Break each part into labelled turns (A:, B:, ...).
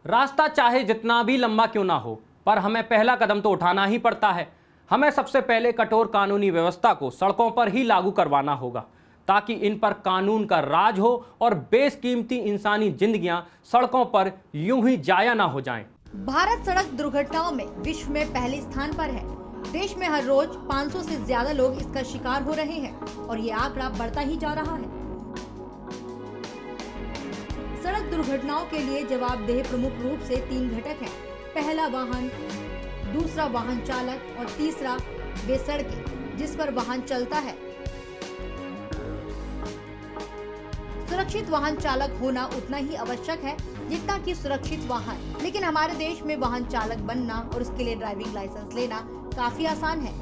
A: रास्ता चाहे जितना भी लंबा क्यों ना हो, पर हमें पहला कदम तो उठाना ही पड़ता है। हमें सबसे पहले कठोर कानूनी व्यवस्था को सड़कों पर ही लागू करवाना होगा, ताकि इन पर कानून का राज हो और बेशकीमती इंसानी जिंदगियां सड़कों पर यूं ही जाया ना हो जाएं।
B: भारत सड़क दुर्घटनाओं में विश्व में पहले स्थान पर है। देश में हर रोज 500 से ज्यादा लोग इसका शिकार हो रहे हैं और ये आंकड़ा बढ़ता ही जा रहा है। सड़क दुर्घटनाओं के लिए जवाबदेह प्रमुख रूप से 3 घटक हैं। पहला वाहन, दूसरा वाहन चालक और तीसरा वे सड़कें जिस पर वाहन चलता है। सुरक्षित वाहन चालक होना उतना ही आवश्यक है जितना कि सुरक्षित वाहन। लेकिन हमारे देश में वाहन चालक बनना और उसके लिए ड्राइविंग लाइसेंस लेना काफी आसान है।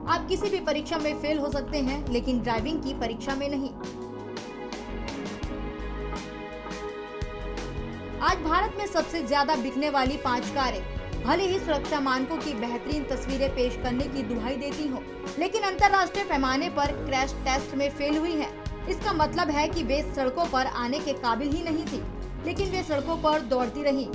B: आप किसी भी परीक्षा में फेल हो सकते हैं, लेकिन ड्राइविंग की परीक्षा में नहीं। आज भारत में सबसे ज्यादा बिकने वाली 5 कारें भले ही सुरक्षा मानकों की बेहतरीन तस्वीरें पेश करने की दुहाई देती हो, लेकिन अंतर्राष्ट्रीय पैमाने पर क्रैश टेस्ट में फेल हुई हैं। इसका मतलब है कि वे सड़कों पर आने के काबिल ही नहीं थी, लेकिन वे सड़कों पर दौड़ती रहीं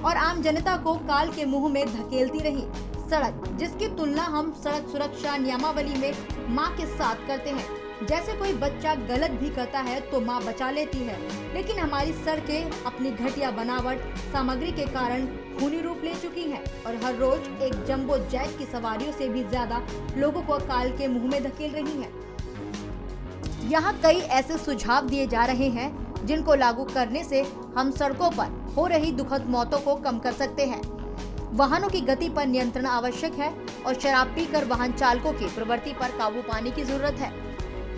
B: और आम जनता को काल के मुंह में धकेलती रही। सड़क जिसकी तुलना हम सड़क सुरक्षा नियमावली में माँ के साथ करते हैं। जैसे कोई बच्चा गलत भी करता है तो माँ बचा लेती है, लेकिन हमारी सड़कें अपनी घटिया बनावट, सामग्री के कारण खूनी रूप ले चुकी हैं और हर रोज एक जंबो जैट की सवारियों से भी ज्यादा लोगों को काल के मुंह में धकेल रही हैं। यहाँ कई ऐसे सुझाव दिए जा रहे हैं जिनको लागू करने से हम सड़कों पर हो रही दुखद मौतों को कम कर सकते हैं। वाहनों की गति पर नियंत्रण आवश्यक है और शराब पीकर वाहन चालकों की प्रवृत्ति पर काबू पाने की जरूरत है।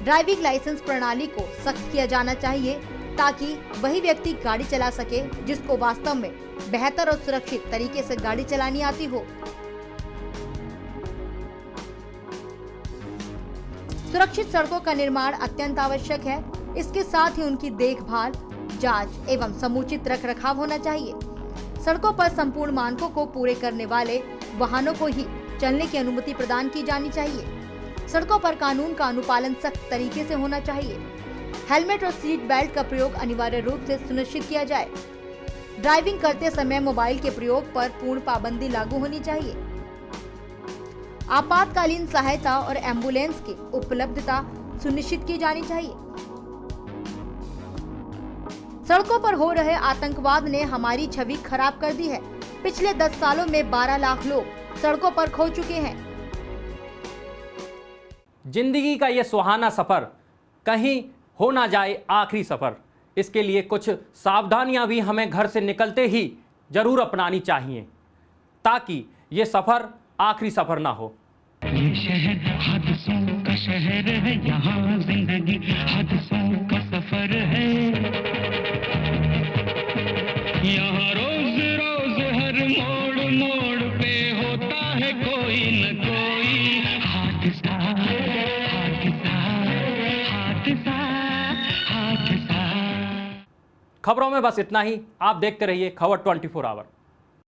B: ड्राइविंग लाइसेंस प्रणाली को सख्त किया जाना चाहिए ताकि वही व्यक्ति गाड़ी चला सके जिसको वास्तव में बेहतर और सुरक्षित तरीके से गाड़ी चलानी आती हो। सुरक्षित सड़कों का निर्माण अत्यंत आवश्यक है। इसके साथ ही उनकी देखभाल, जांच एवं समुचित रखरखाव होना चाहिए। सड़कों पर संपूर्ण मानकों को पूरे करने वाले वाहनों को ही चलने की अनुमति प्रदान की जानी चाहिए। सड़कों पर कानून का अनुपालन सख्त तरीके से होना चाहिए। हेलमेट और सीट बेल्ट का प्रयोग अनिवार्य रूप से सुनिश्चित किया जाए। ड्राइविंग करते समय मोबाइल के प्रयोग पर पूर्ण पाबंदी लागू होनी चाहिए। आपातकालीन सहायता और एम्बुलेंस की उपलब्धता सुनिश्चित की जानी चाहिए। सड़कों पर हो रहे आतंकवाद ने हमारी छवि खराब कर दी है। पिछले 10 सालों में 12 लाख लोग सड़कों पर खो चुके हैं।
A: जिंदगी का ये सुहाना सफर कहीं हो ना जाए आखिरी सफर। इसके लिए कुछ सावधानियां भी हमें घर से निकलते ही जरूर अपनानी चाहिए, ताकि ये सफर आखिरी सफर ना हो।
C: ये शहर हादसों का शहर है, यहाँ जिंदगी हादसों का सफर है। यहाँ रोज रोज हर मोड़ मोड़ पे होता है कोई न कोई हादसा हादसा हादसा हादसा।
A: खबरों में बस इतना ही। आप देखते रहिए खबर 24 आवर।